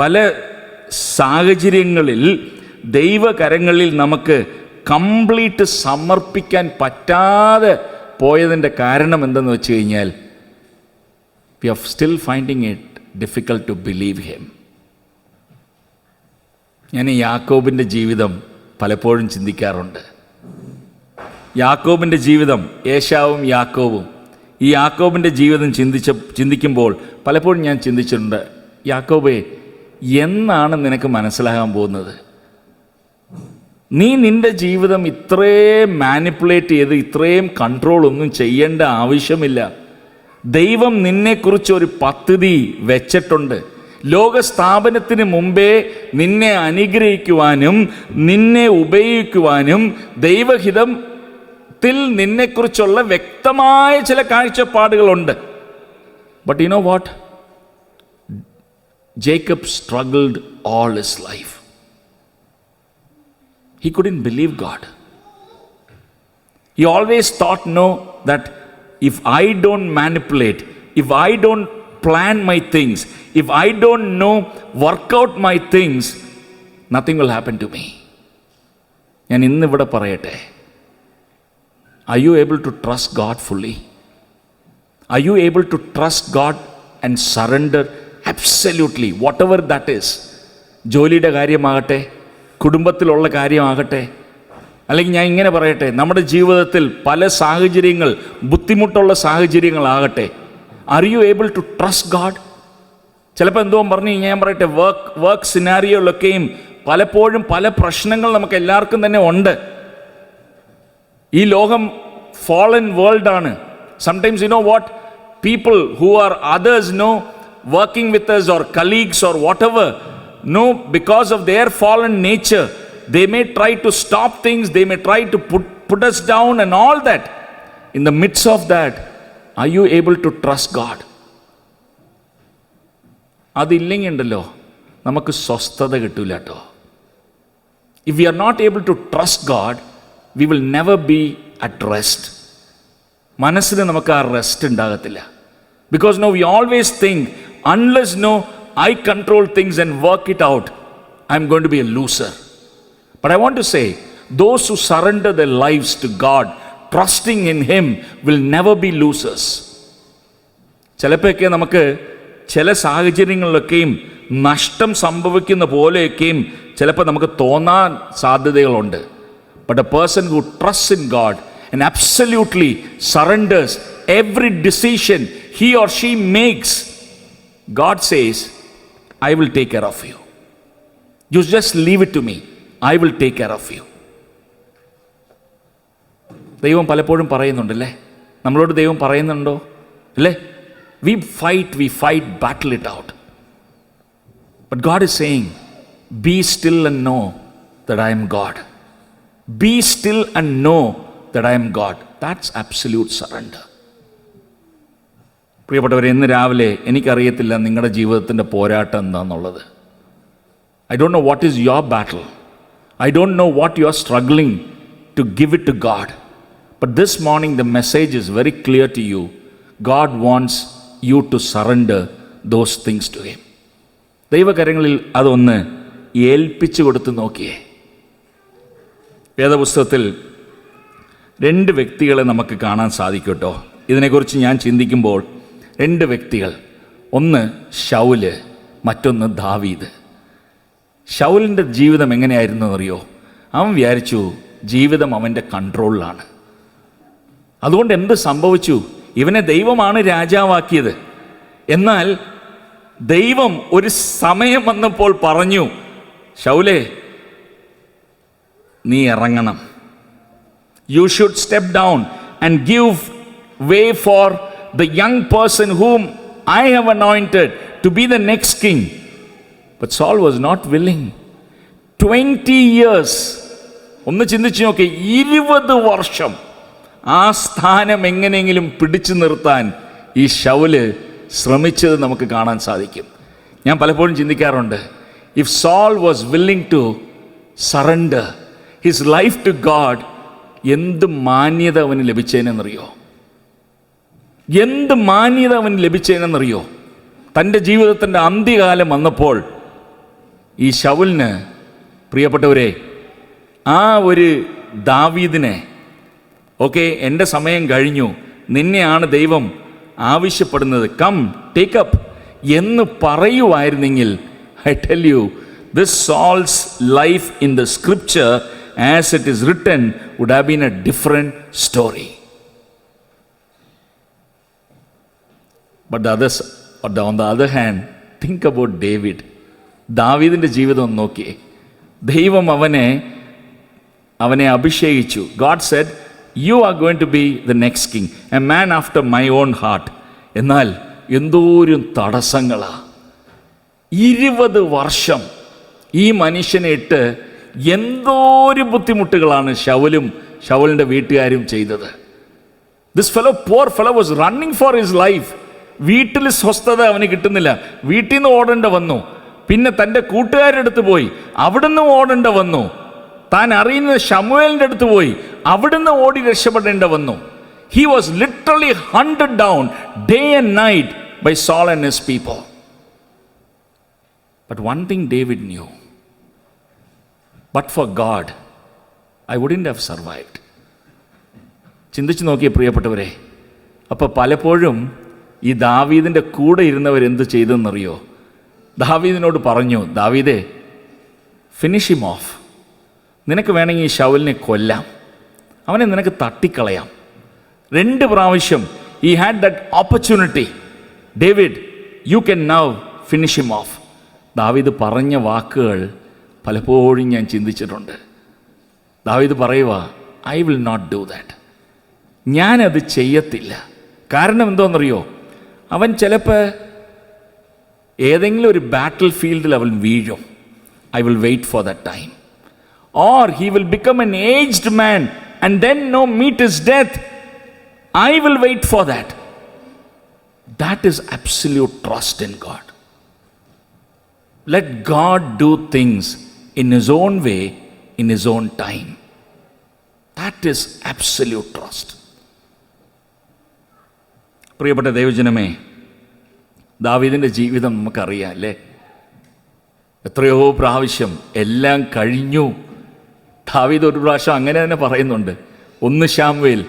പല സാഹചര്യങ്ങളിൽ ദൈവകരങ്ങളിൽ നമുക്ക് കംപ്ലീറ്റ് സമർപ്പിക്കാൻ പറ്റാതെ പോയതിൻ്റെ കാരണം എന്തെന്ന് വെച്ച് കഴിഞ്ഞാൽ, we are still finding it difficult to believe him. ഞാൻ യാക്കോബിൻ്റെ ജീവിതം പലപ്പോഴും ചിന്തിക്കാറുണ്ട്. യാക്കോബിൻ്റെ ജീവിതം, ഏശാവും യാക്കോബും, ഈ യാക്കോബിൻ്റെ ജീവിതം ചിന്തിക്കുമ്പോൾ പലപ്പോഴും ഞാൻ ചിന്തിച്ചിട്ടുണ്ട്, യാക്കോബേ, എന്നാണ് നിനക്ക് മനസ്സിലാകാൻ പോകുന്നത്? നീ നിൻ്റെ ജീവിതം ഇത്രയും മാനിപ്പുലേറ്റ് ചെയ്ത് ഇത്രയും കൺട്രോൾ ഒന്നും ചെയ്യേണ്ട ആവശ്യമില്ല. ദൈവം നിന്നെക്കുറിച്ച് ഒരു പദ്ധതി വെച്ചിട്ടുണ്ട്. ലോകസ്ഥാപനത്തിന് മുമ്പേ നിന്നെ അനുഗ്രഹിക്കുവാനും നിന്നെ ഉപയോഗിക്കുവാനും ദൈവഹിതത്തിൽ നിന്നെക്കുറിച്ചുള്ള വ്യക്തമായ ചില കാഴ്ചപ്പാടുകളുണ്ട്. But you know what? Jacob struggled all his life. He couldn't believe God. He always thought, no, that if I don't manipulate, if I don't plan my things, if I don't work out my things, nothing will happen to me. ഞാൻ ഇന്നിവിടെ പറയട്ടെ, are you able to trust God fully? Are you able to trust God and surrender absolutely, whatever that is? ജോലിയുടെ കാര്യമാകട്ടെ, കുടുംബത്തിലുള്ള കാര്യമാകട്ടെ, അല്ലെങ്കിൽ ഞാൻ ഇങ്ങനെ പറയട്ടെ, നമ്മുടെ ജീവിതത്തിൽ പല സാഹചര്യങ്ങൾ, ബുദ്ധിമുട്ടുള്ള സാഹചര്യങ്ങളാകട്ടെ, are you able to trust God? ചിലപ്പോൾ എന്തോ പറഞ്ഞു ഞാൻ പറയട്ടെ, വർക്ക് സിനാരിയോയിലൊക്കെയും പലപ്പോഴും പല പ്രശ്നങ്ങൾ നമുക്ക് എല്ലാവർക്കും തന്നെ ഉണ്ട്. ഈ ലോകം fallen world ആണ്. Sometimes you know what? People who are others know, working with us or colleagues or whatever, know because of their fallen nature, they may try to stop things, they may try to put us down and all that. In the midst of that, are you able to trust God? അതില്ലെങ്കിൽ ഉണ്ടല്ലോ നമുക്ക് സ്വസ്ഥത കിട്ടൂല കേട്ടോ. If we are not able to trust God, we will never be at rest. മനസ്സിന് നമുക്ക് ആ rest ഉണ്ടാകത്തില്ല. Because we always think, unless I control things and work it out, I'm going to be a loser. But I want to say, those who surrender their lives to God, trusting in Him, will never be losers. ചിലപ്പോഴൊക്കെ നമുക്ക് ചില സാഹചര്യങ്ങളിലൊക്കെയും നഷ്ടം സംഭവിക്കുന്ന പോലെയൊക്കെയും ചിലപ്പോൾ നമുക്ക് തോന്നാൻ സാധ്യതകളുണ്ട്. But a person who trusts in God and absolutely surrenders every decision he or she makes, God says, I will take care of you. You just leave it to me. I will take care of you. ദൈവം പലപ്പോഴും പറയുന്നുണ്ടല്ലേ, നമ്മളോട് ദൈവം പറയുന്നുണ്ടോ അല്ലേ? We fight, battle it out. But God is saying, be still and know that I am God. Be still and know that I am God. That's absolute surrender. പ്രിയപ്പെട്ടവരെ, ഇന്ന് രാവിലെ എനിക്കറിയത്തില്ല നിങ്ങളുടെ ജീവിതത്തിൻ്റെ പോരാട്ടം എന്താണെന്നുള്ളത്. I don't know what is your battle. I don't know what you are struggling to give it to God. But this morning the message is very clear to you. God wants you to surrender those things to Him. ദൈവകരങ്ങളിൽ അതൊന്ന് ഏൽപ്പിച്ചു കൊടുത്ത് നോക്കിയേ. വേദപുസ്തകത്തിൽ 2 വ്യക്തികളെ നമുക്ക് കാണാൻ സാധിക്കും കേട്ടോ. ഇതിനെക്കുറിച്ച് ഞാൻ ചിന്തിക്കുമ്പോൾ 2 വ്യക്തികൾ, ഒന്ന് ശൗല്, മറ്റൊന്ന് ദാവീദ്. ശൗലിൻ്റെ ജീവിതം എങ്ങനെയായിരുന്നു എന്നറിയോ? അവൻ വിചാരിച്ചു ജീവിതം അവൻ്റെ കൺട്രോളിലാണ്. അതുകൊണ്ട് എന്ത് സംഭവിച്ചു? ഇവനെ ദൈവമാണ് രാജാവാക്കിയത്. എന്നാൽ ദൈവം ഒരു സമയം വന്നപ്പോൾ പറഞ്ഞു, ശൗലേ, നീ ഇറങ്ങണം. You should step down and give way for the young person whom I have anointed to be the next king. But Saul was not willing. 20 years. ഒന്ന് ചിന്തിച്ചു നോക്കി, 20 വർഷം ആ സ്ഥാനം എങ്ങനെയെങ്കിലും പിടിച്ചു നിർത്താൻ ഈ ശൗല് ശ്രമിച്ചത് നമുക്ക് കാണാൻ സാധിക്കും. ഞാൻ പലപ്പോഴും ചിന്തിക്കാറുണ്ട്, if Saul was willing to surrender his life to God, എന്ത് മാന്യത അവന് ലഭിച്ചേനെന്നറിയോ? എന്ത് മാന്യത അവന് ലഭിച്ചേനെന്നറിയോ? തൻ്റെ ജീവിതത്തിൻ്റെ അന്ത്യകാലം വന്നപ്പോൾ ഈ ശൗലിന്, പ്രിയപ്പെട്ടവരെ, ആ ഒരു ദാവീദിനെ, ഓക്കെ, എൻ്റെ സമയം കഴിഞ്ഞു, നിന്നെയാണ് ദൈവം ആവശ്യപ്പെടുന്നത്, കം ടേക്ക് അപ്പ് എന്ന് പറയുമായിരുന്നെങ്കിൽ, I tell you, this Saul's life in the scripture as it is written would have been a different story. But on the other hand, think about David. ദാവീദിൻ്റെ ജീവിതം നോക്കിയേ. ദൈവം അവനെ അഭിഷേകിച്ചു. God said, you are going to be the next king, a man after my own heart. എന്നാൽ എന്തോരം തടസ്സങ്ങളാ. 20 വർഷം ഈ മനുഷ്യനെ ഇട്ട് എന്തോരു ബുദ്ധിമുട്ടുകളാണ് ശൗലിൻ്റെ വീട്ടുകാരും ചെയ്തത്. This poor fellow was running for his life. വീട്ടിൽ സ്വസ്ഥത അവന് കിട്ടുന്നില്ല. വീട്ടിൽ നിന്ന് ഓടേണ്ട വന്നു. പിന്നെ തൻ്റെ കൂട്ടുകാരുടെ അടുത്ത് പോയി, അവിടുന്ന് ഓടേണ്ട വന്നു. താൻ അറിയുന്ന ശമൂവേലിൻ്റെ അടുത്ത് പോയി, അവിടുന്ന് ഓടി രക്ഷപ്പെടേണ്ട വന്നു. He was literally hunted down day and night by Saul and his people. But one thing David knew, but for God, I wouldn't have survived. ചിന്തിച്ചു നോക്കിയ പ്രിയപ്പെട്ടവരെ, അപ്പോൾ പലപ്പോഴും ഈ ദാവീദിൻ്റെ കൂടെ ഇരുന്നവരെന്ത് ചെയ്തെന്നറിയോ? ദാവീദിനോട് പറഞ്ഞു, ദാവീദേ, ഫിനിഷ് ഹിം ഓഫ്. നിനക്ക് വേണമെങ്കിൽ ഈ ശൗലിനെ കൊല്ലാം, അവനെ നിനക്ക് തട്ടിക്കളയാം. 2 പ്രാവശ്യം he had that opportunity. David, you can now finish him off. ദാവീദ് പറഞ്ഞ വാക്കുകൾ പലപ്പോഴും ഞാൻ ചിന്തിച്ചിട്ടുണ്ട്. ദാവീദ് പറയുക, I will not do that. ഞാനത് ചെയ്യത്തില്ല. കാരണം എന്തോന്നറിയോ, അവൻ ചിലപ്പോൾ ഏതെങ്കിലും ഒരു ബാറ്റിൽ ഫീൽഡിൽ അവൻ വീഴും. I will wait for that time. Or he will become an aged man and then meet his death. I will wait for that. That is absolute trust in God. Let God do things in his own way, in his own time. That is absolute trust. പ്രിയപ്പെട്ട ദൈവജനമേ, ദാവീദിൻ്റെ ജീവിതം നമുക്കറിയാം അല്ലേ? എത്രയോ പ്രാവശ്യം എല്ലാം കഴിഞ്ഞു. ദാവീദ് ഒരു പ്രാവശ്യം അങ്ങനെ തന്നെ പറയുന്നുണ്ട്. 1 ശമൂവേൽ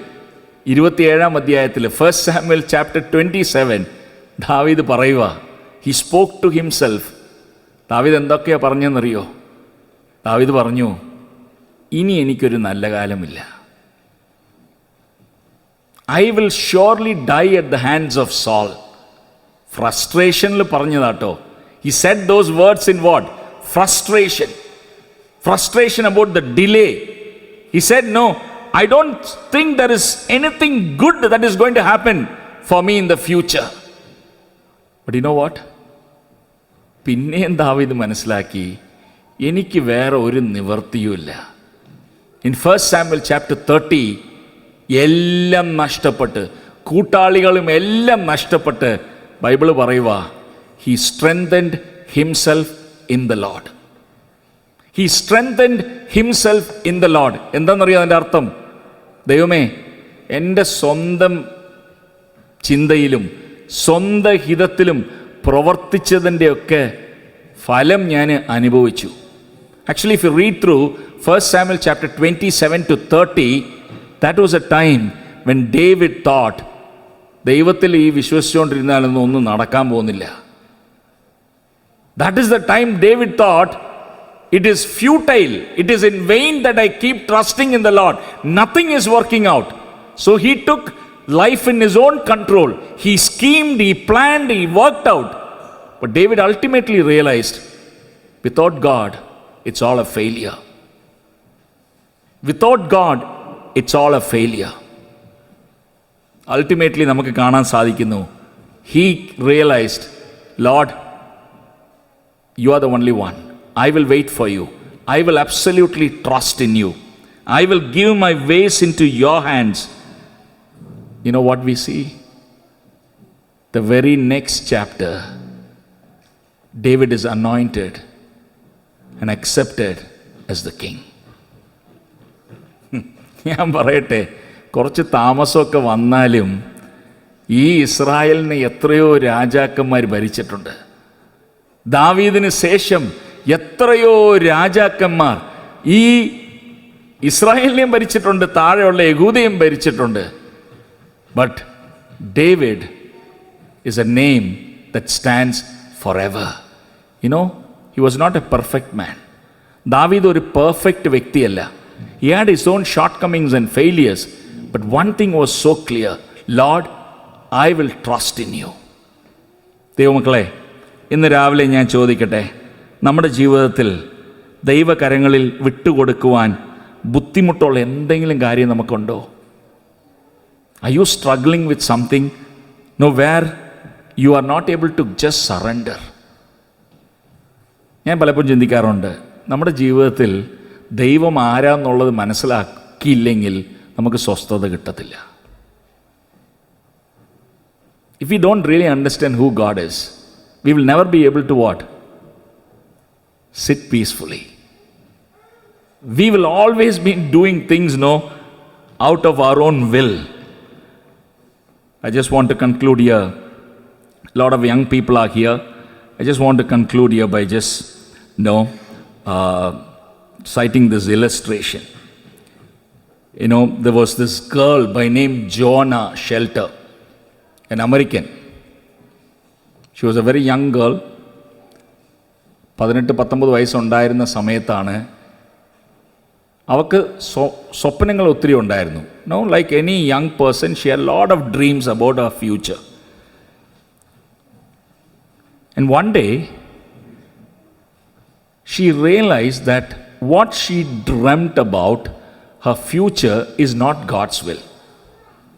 27 അധ്യായത്തിൽ, 1 Samuel chapter 27, ദാവീദ് പറയുക, ഹി സ്പോക്ക് ടു ഹിംസെൽഫ്. ദാവീദ് എന്തൊക്കെയാ പറഞ്ഞെന്നറിയോ? ദാവീദ് പറഞ്ഞു, ഇനി എനിക്കൊരു നല്ല കാലമില്ല. I will surely die at the hands of Saul. ഫ്രസ്ട്രേഷനിൽ പറഞ്ഞതാട്ടോ. He said those words in what? Frustration. Frustration about the delay. He said, no, I don't think there is anything good that is going to happen for me in the future. But you know what? പിന്നെയും ദാവീദ് മനസ്സിലാക്കി, എനിക്ക് വേറെ ഒരു നിവർത്തിയുമില്ല. In 1 Samuel chapter 30, എല്ലാം നഷ്ടപ്പെട്ട്, കൂട്ടാളികളും എല്ലാം നഷ്ടപ്പെട്ട്, ബൈബിള് പറയുക, he strengthened himself in the Lord. He strengthened himself in the Lord. എന്താണെന്നറിയാം അതിൻ്റെ അർത്ഥം? ദൈവമേ, എൻ്റെ സ്വന്തം ചിന്തയിലും സ്വന്തം ഹിതത്തിലും പ്രവർത്തിച്ചതിൻ്റെയൊക്കെ ഫലം ഞാൻ അനുഭവിച്ചു. Actually, if you read through 1 Samuel chapter 27 to 30, that was a time when David thought, ദൈവത്തിൽ ഈ വിശ്വസിച്ചുകൊണ്ടിരുന്നാലൊന്നും ഒന്നും നടക്കാൻ പോകുന്നില്ല. That is the time David thought, it is futile, it is in vain that I keep trusting in the Lord. Nothing is working out. So he took life in his own control. He schemed, he planned, he worked out. But David ultimately realized, without God, it's all a failure. Without God, it's all a failure. Ultimately, നമുക്ക് കാണാൻ സാധിക്കുന്നു, he realized, Lord, you are the only one. I will wait for you. I will absolutely trust in you. I will give my ways into your hands. You know what we see? The very next chapter, David is anointed and accepted as the king. ഞാൻ പറയട്ടെ, കുറച്ച് താമസമൊക്കെ വന്നാലും ഈ ഇസ്രായേലിനെ എത്രയോ രാജാക്കന്മാർ ഭരിച്ചിട്ടുണ്ട്. ദാവീദിന് ശേഷം എത്രയോ രാജാക്കന്മാർ ഈ ഇസ്രായേലിനെയും ഭരിച്ചിട്ടുണ്ട്, താഴെയുള്ള യഹൂദയും ഭരിച്ചിട്ടുണ്ട്. But David is a name that stands for ever. You know, he was not a perfect man. ദാവീദ് ഒരു പെർഫെക്റ്റ് വ്യക്തിയല്ല. He had his own shortcomings and failures. But one thing was so clear, Lord, I will trust in you. ദൈവമക്കളെ, ഇന്ന് രാവിലെ ഞാൻ ചോദിക്കട്ടെ, നമ്മുടെ ജീവിതത്തിൽ ദൈവകരങ്ങളിൽ വിട്ടുകൊടുക്കുവാൻ ബുദ്ധിമുട്ടുള്ള എന്തെങ്കിലും കാര്യം നമുക്കുണ്ടോ? Are you struggling with something? No, where you are not able to just surrender? ഞാൻ പലപ്പോഴും ചിന്തിക്കാറുണ്ട്, നമ്മുടെ ജീവിതത്തിൽ ദൈവം ആരാന്നുള്ളത് മനസ്സിലാക്കിയില്ലെങ്കിൽ നമുക്ക് സ്വസ്ഥത കിട്ടത്തില്ല. If we don't really understand who God is, we will never be able to what? Sit peacefully. We will always be doing things, out of our own will. I just want to conclude here. A lot of young people are here. I just want to conclude here by just, citing this illustration. There was this girl by name Joanna Shelter, an American. She was a very young girl. 18-19 വയസ്സുണ്ടായിരുന്ന സമയത്താണ് അവൾക്ക് സ്വപ്നങ്ങൾ ഒത്തിരി ഉണ്ടായിരുന്നു. Like any young person, she had a lot of dreams about her future. And one day, she realized that what she dreamt about, her future, is not God's will.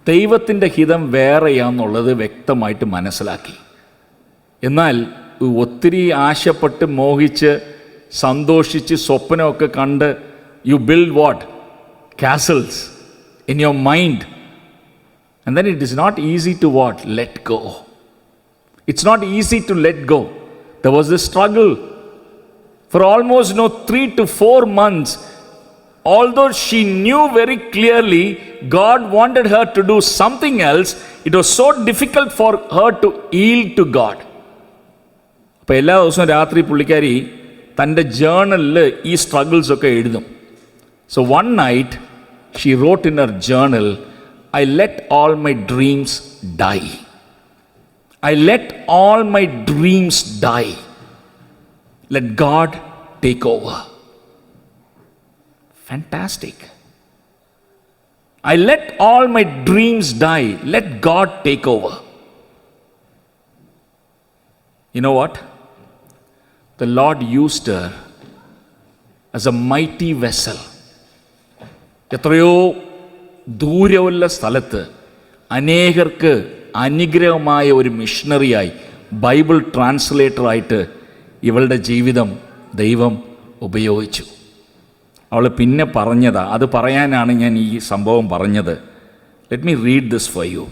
ദൈവത്തിൻ്റെ ഹിതം വേറെയാണെന്നുള്ളത് വ്യക്തമായിട്ട് മനസ്സിലാക്കി. എന്നാൽ ഒത്തിരി ആശപ്പെട്ട് മോഹിച്ച് സന്തോഷിച്ച് സ്വപ്നമൊക്കെ കണ്ട് you build what castles in your mind, and then it is not easy to what let go. It's not easy to let go. There was a struggle for almost 3 to 4 months. Although she knew very clearly God wanted her to do something else, it was so difficult for her to yield to God. അപ്പോൾ എല്ലാ ദിവസവും രാത്രി പുള്ളിക്കാരി തൻ്റെ ജേർണലിൽ ഈ struggles ഒക്കെ എഴുതും. So one night she wrote in her journal, I let all my dreams die. I let all my dreams die. Let God take over. Fantastic. I let all my dreams die. Let God take over. You know what? The Lord used her as a mighty vessel. എത്രയോ ദൂരമുള്ള സ്ഥലത്ത് അനേകർക്ക് അനുഗ്രഹമായ ഒരു മിഷണറിയായി, Bible ട്രാൻസ്ലേറ്ററായിട്ട് ഇവളുടെ ജീവിതം ദൈവം ഉപയോഗിച്ചു. അവൾ പിന്നെ പറഞ്ഞതാ, അത് പറയാനാണ് ഞാൻ ഈ സംഭവം പറഞ്ഞത്. Let me read this for you.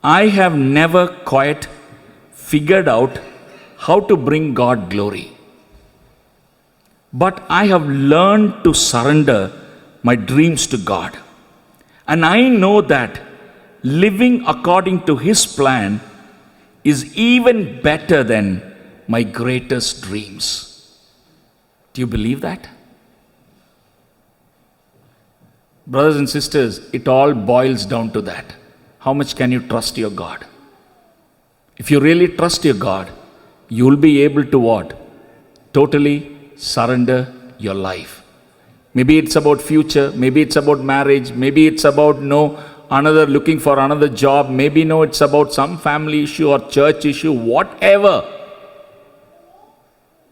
I have never quite figured out how to bring God glory, but I have learned to surrender my dreams to God, and I know that living according to His plan is even better than my greatest dreams. Do you believe that? Brothers and sisters, it all boils down to that. How much can you trust your God? If you really trust your God, you will be able to what? Totally surrender your life. Maybe it's about future, maybe it's about marriage, maybe it's about another looking for another job, maybe it's about some family issue or church issue, whatever.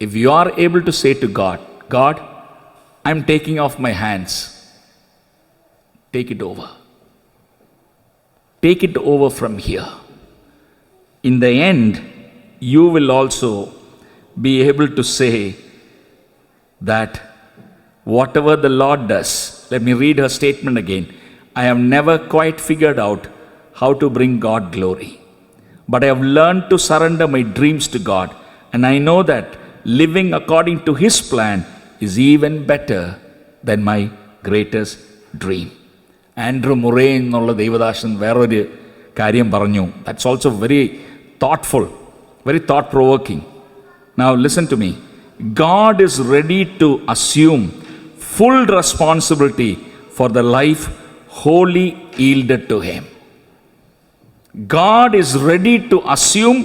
If you are able to say to God, God, I'm taking off my hands, take it over. Take it over from here. In the end, you will also be able to say that whatever the Lord does, let me read her statement again. I have never quite figured out how to bring God glory, but I have learned to surrender my dreams to God, and I know that living according to His plan is even better than my greatest dream. Andrew Murray എന്നുള്ള ദൈവദാസൻ വേറൊരു കാര്യം പറഞ്ഞു. That's also very thoughtful, very thought provoking. Now listen to me. God is ready to assume full responsibility for the life wholly yielded to Him. God is ready to assume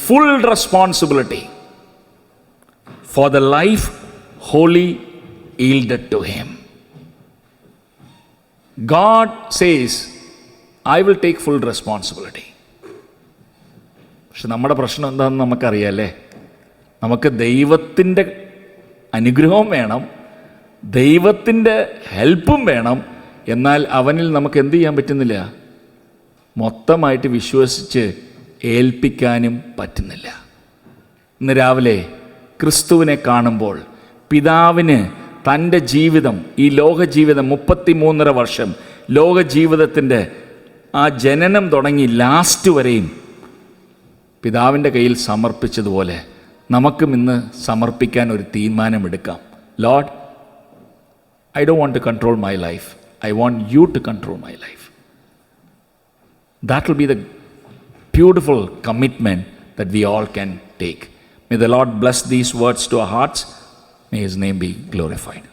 full responsibility for the life wholly yielded to Him. God says, I will take full responsibility. പക്ഷെ നമ്മുടെ പ്രശ്നം എന്താണെന്ന് നമുക്കറിയാമല്ലേ? നമുക്ക് ദൈവത്തിൻ്റെ അനുഗ്രഹവും വേണം, ദൈവത്തിൻ്റെ ഹെൽപ്പും വേണം. എന്നാൽ അവനിൽ നമുക്ക് എന്ത് ചെയ്യാൻ പറ്റുന്നില്ല? മൊത്തമായിട്ട് വിശ്വസിച്ച് ഏൽപ്പിക്കാനും പറ്റുന്നില്ല. ഇന്ന് രാവിലെ ക്രിസ്തുവിനെ കാണുമ്പോൾ പിതാവിന് തൻ്റെ ജീവിതം, ഈ ലോകജീവിതം 33.5 വർഷം ലോകജീവിതത്തിൻ്റെ ആ ജനനം തുടങ്ങി ലാസ്റ്റ് വരെയും പിതാവിൻ്റെ കയ്യിൽ സമർപ്പിച്ചതുപോലെ നമുക്കും ഇന്ന് സമർപ്പിക്കാൻ ഒരു തീരുമാനമെടുക്കാം. Lord, I don't want to control my life. I want you to control my life. That will be the beautiful commitment that we all can take. May the Lord bless these words to our hearts. May His name be glorified.